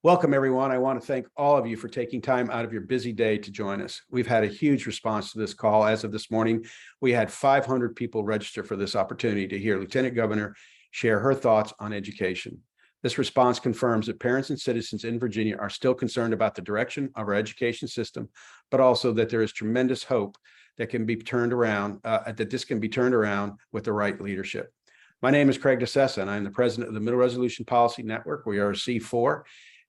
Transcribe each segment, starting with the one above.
Welcome, everyone. I want to thank all of you for taking time out of your busy day to join us. We've had a huge response to this call. As of this morning, we had 500 people register for this opportunity to hear Lieutenant Governor share her thoughts on education. This response confirms that parents and citizens in Virginia are still concerned about the direction of our education system, but also that there is tremendous hope that can be turned around, that this can be turned around with the right leadership. My name is Craig DeSessa, and I'm the president of the Middle Resolution Policy Network. We are a C4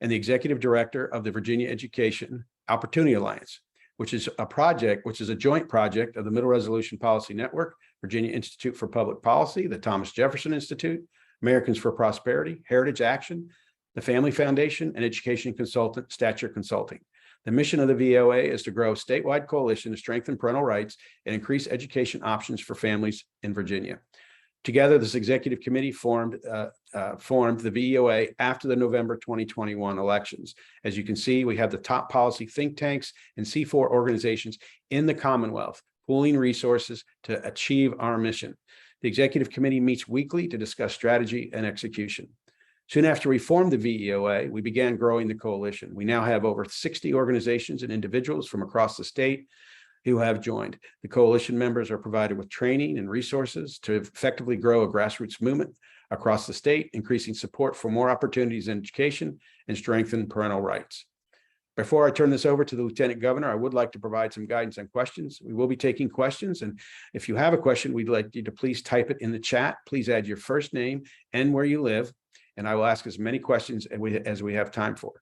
and the executive director of the Virginia Education Opportunity Alliance, which is a joint project of the Middle Resolution Policy Network, Virginia Institute for Public Policy, the Thomas Jefferson Institute, Americans for Prosperity, Heritage Action, the Family Foundation, and education consultant Stature Consulting. The mission of the VEOA is to grow a statewide coalition to strengthen parental rights and increase education options for families in Virginia. Together, this executive committee formed the VEOA after the November 2021 elections. As you can see, we have the top policy think tanks and C4 organizations in the Commonwealth, pooling resources to achieve our mission. The executive committee meets weekly to discuss strategy and execution. Soon after we formed the VEOA, we began growing the coalition. We now have over 60 organizations and individuals from across the state who have joined. The coalition members are provided with training and resources to effectively grow a grassroots movement across the state, increasing support for more opportunities in education and strengthen parental rights. Before I turn this over to the Lieutenant Governor, I would like to provide some guidance on questions. We will be taking questions, and if you have a question, we'd like you to please type it in the chat. Please add your first name and where you live, and I will ask as many questions as we have time for.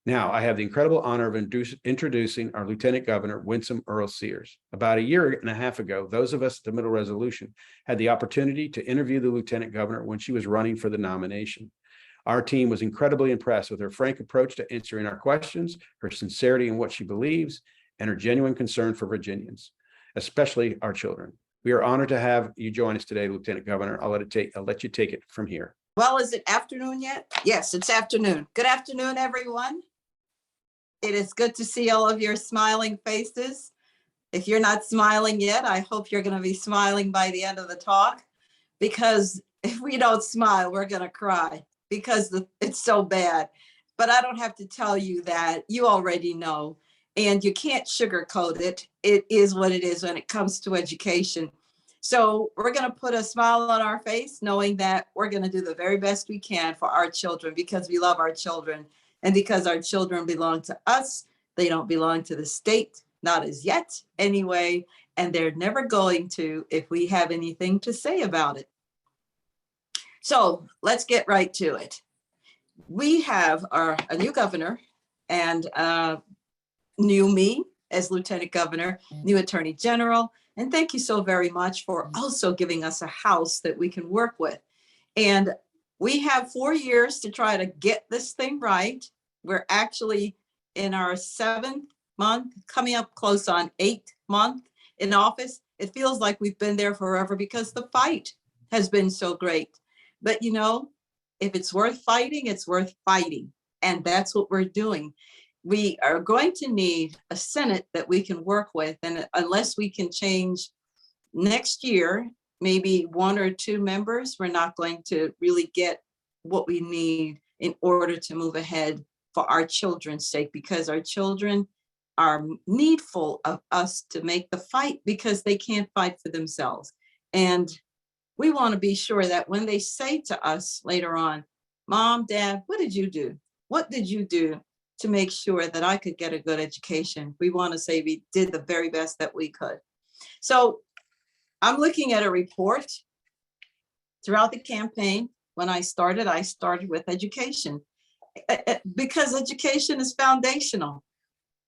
Now, I have the incredible honor of introducing our Lieutenant Governor, Winsome Sears. About a year and a half ago, those of us at the Middle Resolution had the opportunity to interview the Lieutenant Governor when she was running for the nomination. Our team was incredibly impressed with her frank approach to answering our questions, her sincerity in what she believes, and her genuine concern for Virginians, especially our children. We are honored to have you join us today, Lieutenant Governor. I'll let you take it from here. Well, is it afternoon yet? Yes, it's afternoon. Good afternoon, everyone. It is good to see all of your smiling faces. If you're not smiling yet, I hope you're going to be smiling by the end of the talk, because if we don't smile, we're going to cry because it's so bad. But I don't have to tell you that. You already know, and you can't sugarcoat it. It is what it is when it comes to education. So we're going to put a smile on our face, knowing that we're going to do the very best we can for our children, because we love our children. And because our children belong to us, they don't belong to the state, not as yet anyway, and they're never going to if we have anything to say about it. So let's get right to it. We have a new governor and new me as Lieutenant Governor, new Attorney General, and thank you so very much for also giving us a house that we can work with. And we have 4 years to try to get this thing right. We're actually in our 7th month, coming up close on 8th month in office. It feels like we've been there forever because the fight has been so great. But you know, if it's worth fighting, it's worth fighting. And that's what we're doing. We are going to need a Senate that we can work with. And unless we can change next year, maybe 1 or 2 members, we're not going to really get what we need in order to move ahead for our children's sake, because our children are needful of us to make the fight because they can't fight for themselves. And we want to be sure that when they say to us later on, Mom, Dad, what did you do? What did you do to make sure that I could get a good education? We want to say we did the very best that we could. So I'm looking at a report throughout the campaign. When I started with education, because education is foundational.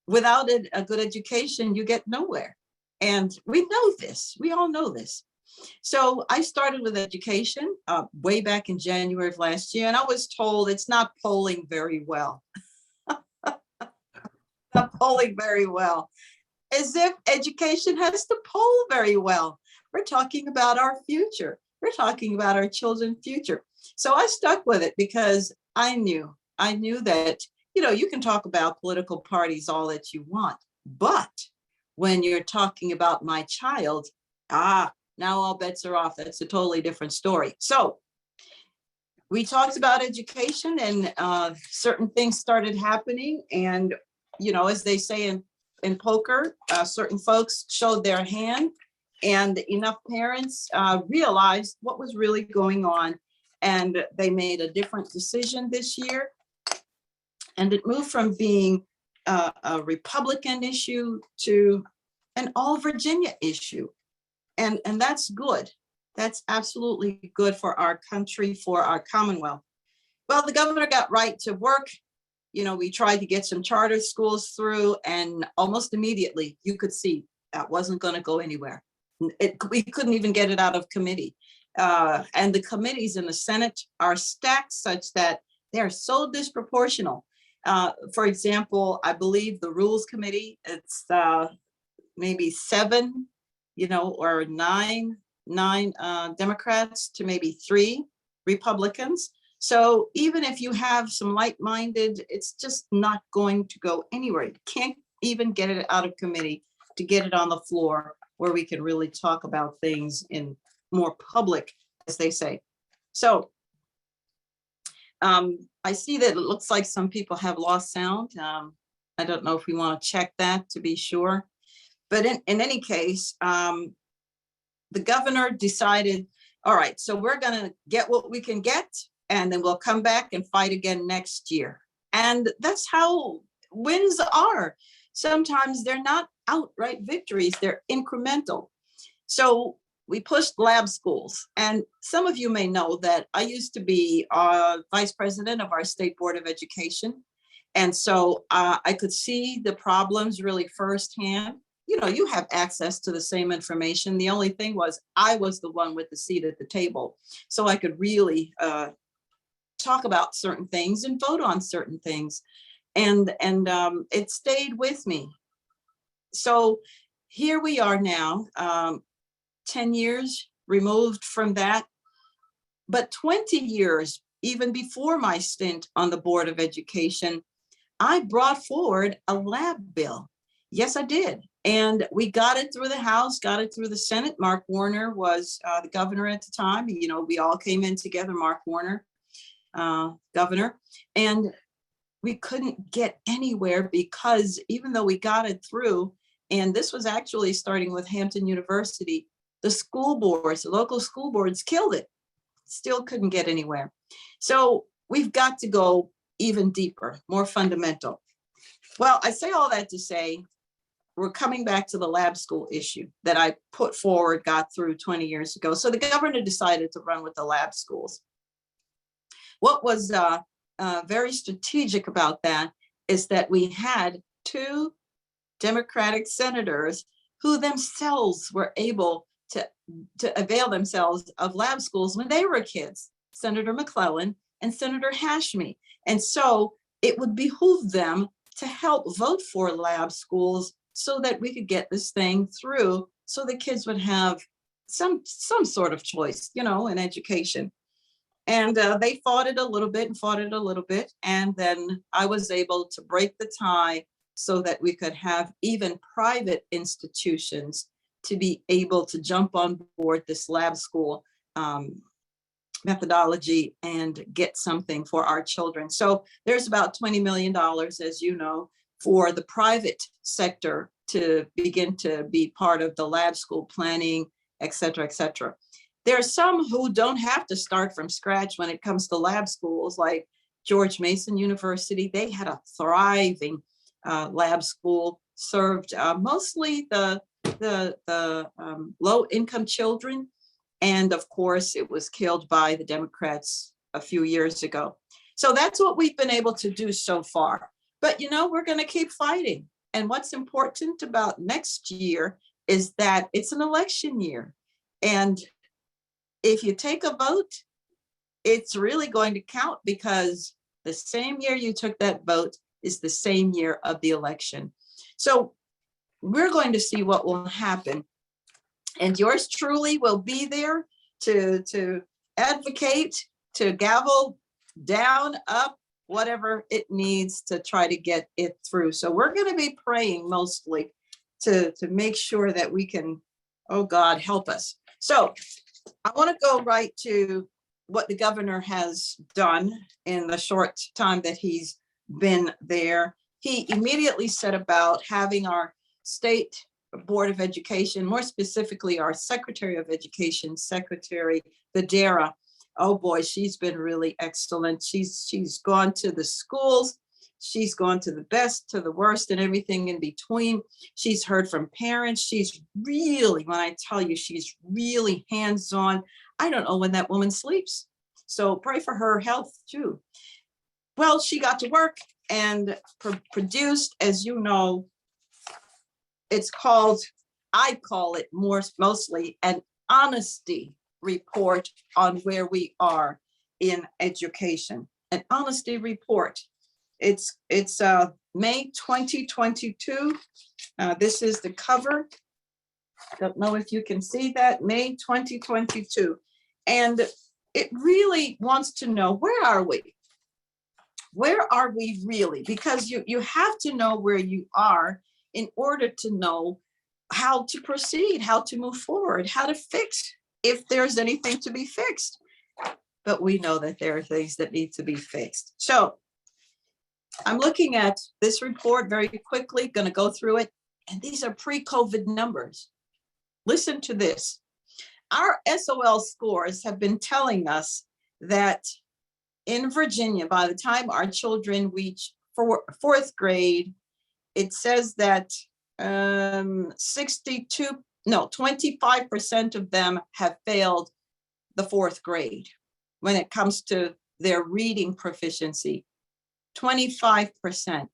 Without a good education, you get nowhere. And we know this, we all know this. So I started with education way back in January of last year, and I was told it's not polling very well. Not polling very well. As if education has to poll very well. We're talking about our future. We're talking about our children's future. So I stuck with it because I knew that, you know, you can talk about political parties all that you want, but when you're talking about my child, now all bets are off. That's a totally different story. So we talked about education, and certain things started happening. And, you know, as they say in poker, certain folks showed their hand, and enough parents realized what was really going on. And they made a different decision this year. And it moved from being a Republican issue to an all Virginia issue. And that's good. That's absolutely good for our country, for our Commonwealth. Well, the governor got right to work. You know, we tried to get some charter schools through, and almost immediately you could see that wasn't going to go anywhere. We couldn't even get it out of committee. And the committees in the Senate are stacked such that they're so disproportional. For example, I believe the Rules Committee, it's maybe 7, you know, or nine Democrats to maybe 3 Republicans. So even if you have some like-minded, it's just not going to go anywhere. You can't even get it out of committee to get it on the floor where we can really talk about things in more public, as they say. So I see that it looks like some people have lost sound. I don't know if we want to check that to be sure. But in any case, the governor decided, all right, so we're going to get what we can get, and then we'll come back and fight again next year. And that's how wins are. Sometimes they're not outright victories, they're incremental. So we pushed lab schools. And some of you may know that I used to be vice president of our state board of education. And so I could see the problems really firsthand. You know, you have access to the same information. The only thing was I was the one with the seat at the table. So I could really talk about certain things and vote on certain things. And it stayed with me. So here we are now, 10 years removed from that, but 20 years, even before my stint on the Board of Education, I brought forward a lab bill. Yes, I did. And we got it through the House, got it through the Senate. Mark Warner was the governor at the time. You know, we all came in together, Mark Warner, governor, and we couldn't get anywhere because even though we got it through, and this was actually starting with Hampton University, the school boards, the local school boards killed it, still couldn't get anywhere. So we've got to go even deeper, more fundamental. Well, I say all that to say, we're coming back to the lab school issue that I put forward, got through 20 years ago. So the governor decided to run with the lab schools. What was very strategic about that is that we had 2 Democratic senators who themselves were able to avail themselves of lab schools when they were kids, Senator McClellan and Senator Hashmi. And so it would behoove them to help vote for lab schools so that we could get this thing through, so the kids would have some sort of choice, you know, in education. And they fought it a little bit and fought it a little bit. And then I was able to break the tie so that we could have even private institutions to be able to jump on board this lab school methodology and get something for our children. So there's about $20 million, as you know, for the private sector to begin to be part of the lab school planning, et cetera, et cetera. There are some who don't have to start from scratch when it comes to lab schools, like George Mason University. They had a thriving lab school, served mostly the low-income children. And of course, it was killed by the Democrats a few years ago. So that's what we've been able to do so far. But, you know, we're going to keep fighting. And what's important about next year is that it's an election year. And if you take a vote, it's really going to count, because the same year you took that vote is the same year of the election. So we're going to see what will happen. And yours truly will be there to advocate, to gavel down, up, whatever it needs to try to get it through. So we're going to be praying mostly to make sure that we can, oh God, help us. So I want to go right to what the governor has done in the short time that he's been there. He immediately set about having our state Board of Education, more specifically our Secretary of Education, Secretary Badera. Oh boy, she's been really excellent. She's gone to the schools. She's gone to the best, to the worst, and everything in between. She's heard from parents. She's really, when I tell you, she's really hands-on. I don't know when that woman sleeps. So pray for her health too. Well, she got to work and produced, as you know, it's called, I call it mostly an honesty report on where we are in education. An honesty report. It's May 2022. This is the cover. Don't know if you can see that, May 2022. And it really wants to know, where are we? Where are we really? Because you have to know where you are in order to know how to proceed, how to move forward, how to fix if there's anything to be fixed. But we know that there are things that need to be fixed. So I'm looking at this report very quickly, going to go through it. And these are pre-COVID numbers. Listen to this. Our SOL scores have been telling us that in Virginia, by the time our children reach fourth grade, it says that 25% of them have failed the fourth grade when it comes to their reading proficiency. 25%.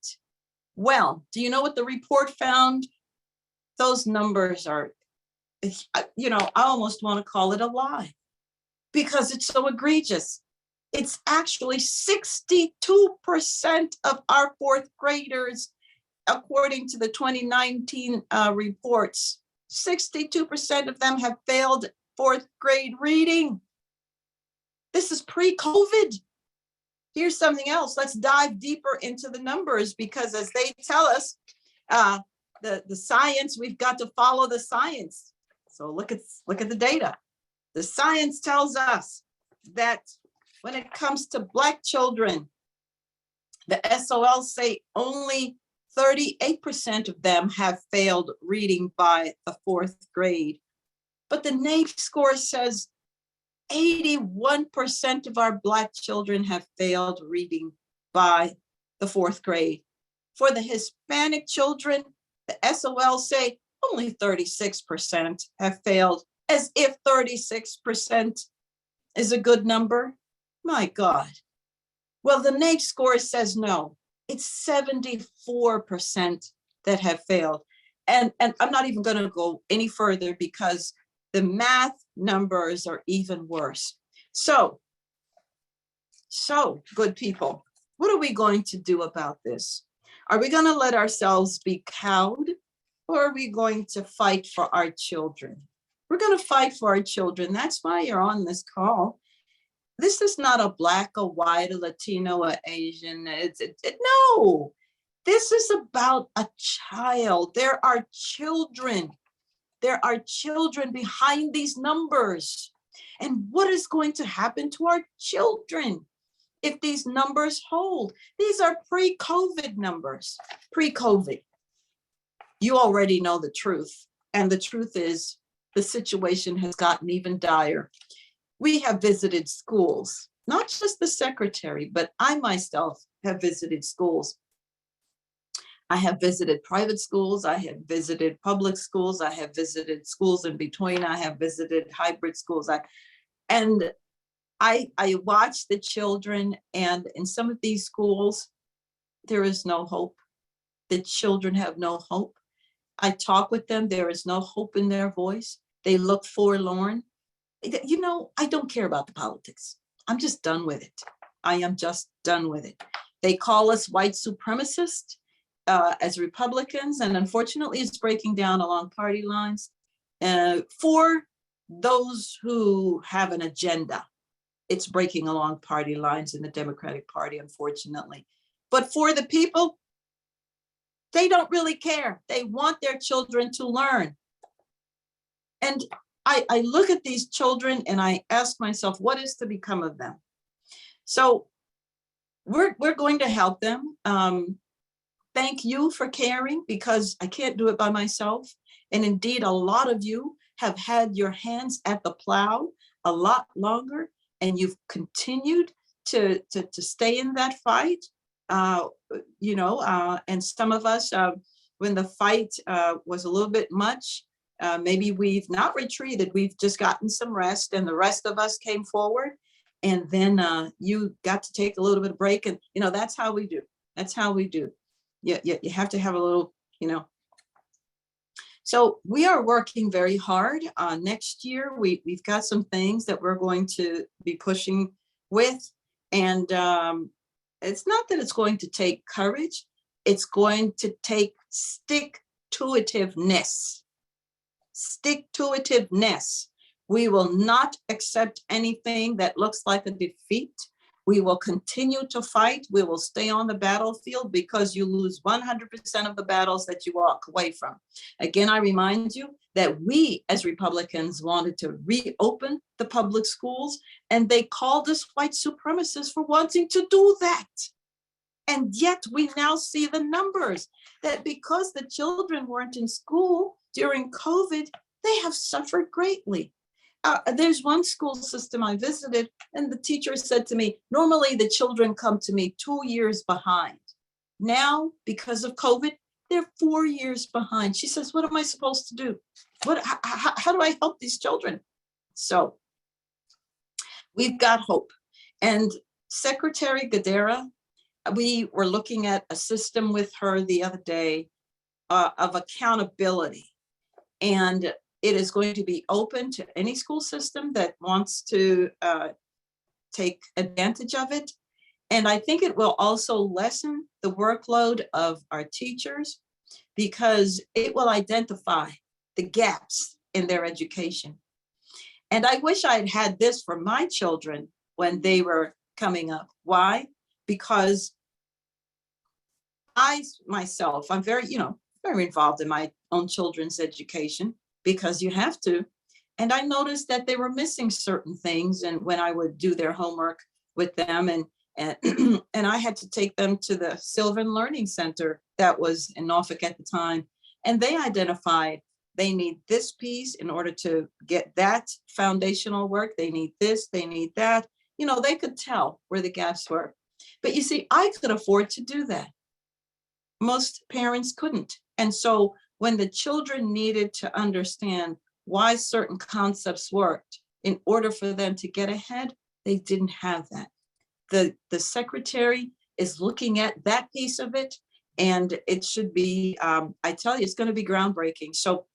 Well, do you know what the report found? Those numbers are, I almost want to call it a lie because it's so egregious. It's actually 62% of our fourth graders, according to the 2019 reports, 62% of them have failed fourth grade reading. This is pre-COVID. Here's something else. Let's dive deeper into the numbers, because as they tell us, the science, we've got to follow the science. So look at the data. The science tells us that when it comes to Black children, the SOL say only 38% of them have failed reading by the fourth grade. But the NAEP score says 81% of our Black children have failed reading by the fourth grade. For the Hispanic children, the SOL say only 36% have failed, as if 36% is a good number. My God. Well, the NAEP score says no. It's 74% that have failed. And I'm not even going to go any further because the math numbers are even worse. So good people, what are we going to do about this? Are we going to let ourselves be cowed, or are we going to fight for our children? We're going to fight for our children. That's why you're on this call. This is not a Black, a white, a Latino, a Asian. No, this is about a child. There are children. There are children behind these numbers. And what is going to happen to our children if these numbers hold? These are pre-COVID numbers, pre-COVID. You already know the truth. And the truth is the situation has gotten even dire. We have visited schools, not just the secretary, but I myself have visited schools. I have visited private schools. I have visited public schools. I have visited schools in between. I have visited hybrid schools. I watch the children, and in some of these schools, there is no hope. The children have no hope. I talk with them. There is no hope in their voice. They look forlorn. I don't care about the politics. I'm just done with it. I am just done with it. They call us white supremacists as Republicans, and unfortunately it's breaking down along party lines for those who have an agenda. It's breaking along party lines in the Democratic Party, unfortunately. But for the people, they don't really care. They want their children to learn. And I look at these children and I ask myself, what is to become of them? So we're going to help them. Thank you for caring, because I can't do it by myself. And indeed, a lot of you have had your hands at the plow a lot longer, and you've continued to stay in that fight. And some of us, when the fight was a little bit much, maybe we've not retreated, we've just gotten some rest, and the rest of us came forward. And then you got to take a little bit of break, and that's how we do. That's how we do. You have to have a little, So we are working very hard. Next year, we've got some things that we're going to be pushing with. And it's not that it's going to take courage. It's going to take stick-to-itiveness. Stick-to-itiveness. We will not accept anything that looks like a defeat. We will continue to fight. We will stay on the battlefield, because you lose 100% of the battles that you walk away from. Again, I remind you that we as Republicans wanted to reopen the public schools, and they called us white supremacists for wanting to do that. And yet we now see the numbers that because the children weren't in school during COVID, they have suffered greatly. There's one school system I visited, and the teacher said to me, normally the children come to me 2 years behind. Now, because of COVID, they're 4 years behind. She says, what am I supposed to do? How do I help these children? So we've got hope. And Secretary Gadara, we were looking at a system with her the other day of accountability. And it is going to be open to any school system that wants to take advantage of it. And I think it will also lessen the workload of our teachers, because it will identify the gaps in their education. And I wish I had had this for my children when they were coming up. Why? Because I myself, I'm very involved in my own children's education, because you have to. And I noticed that they were missing certain things. And when I would do their homework with them, and I had to take them to the Sylvan Learning Center that was in Norfolk at the time. And they identified they need this piece in order to get that foundational work. They need this, they need that. They could tell where the gaps were. But you see, I could afford to do that. Most parents couldn't. And so when the children needed to understand why certain concepts worked in order for them to get ahead, they didn't have that. The secretary is looking at that piece of it, and it should be, I tell you, it's going to be groundbreaking. So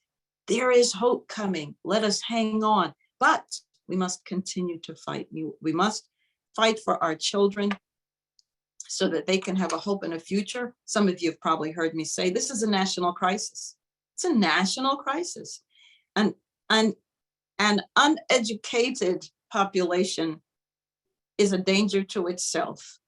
there is hope coming. Let us hang on, but we must continue to fight. We must fight for our children so that they can have a hope in a future. Some of you have probably heard me say, this is a national crisis. It's a national crisis. And an uneducated population is a danger to itself.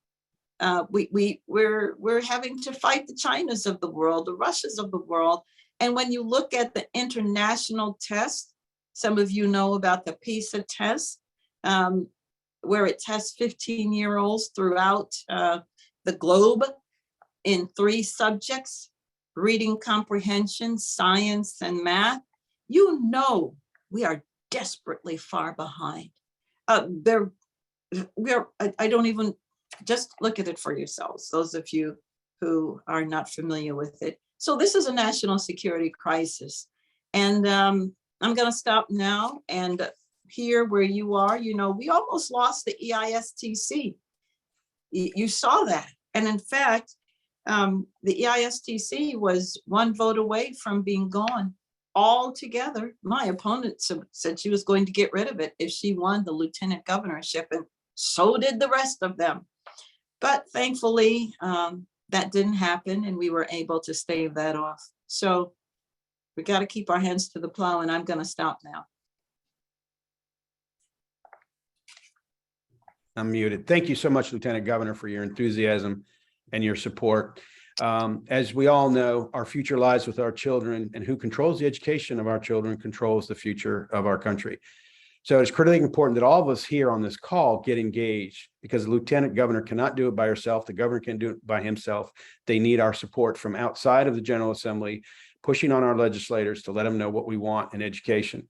We're having to fight the Chinas of the world, the Russias of the world. And when you look at the international tests, some of you know about the PISA test, where it tests 15-year-olds throughout the globe in 3 subjects: reading comprehension, science, and math. We are desperately far behind. I don't even, just look at it for yourselves, those of you who are not familiar with it. So this is a national security crisis. And I'm going to stop now. And here where you are, we almost lost the EISTC. You saw that. And in fact, the EISTC was 1 vote away from being gone altogether. My opponent said she was going to get rid of it if she won the lieutenant governorship, and so did the rest of them. But thankfully, that didn't happen, and we were able to stave that off. So we got to keep our hands to the plow, and I'm going to stop now. I'm muted. Thank you so much, Lieutenant Governor, for your enthusiasm and your support. As we all know, our future lies with our children, and who controls the education of our children controls the future of our country. So it's critically important that all of us here on this call get engaged, because the lieutenant governor cannot do it by herself. The governor can't do it by himself. They need our support from outside of the General Assembly, pushing on our legislators to let them know what we want in education.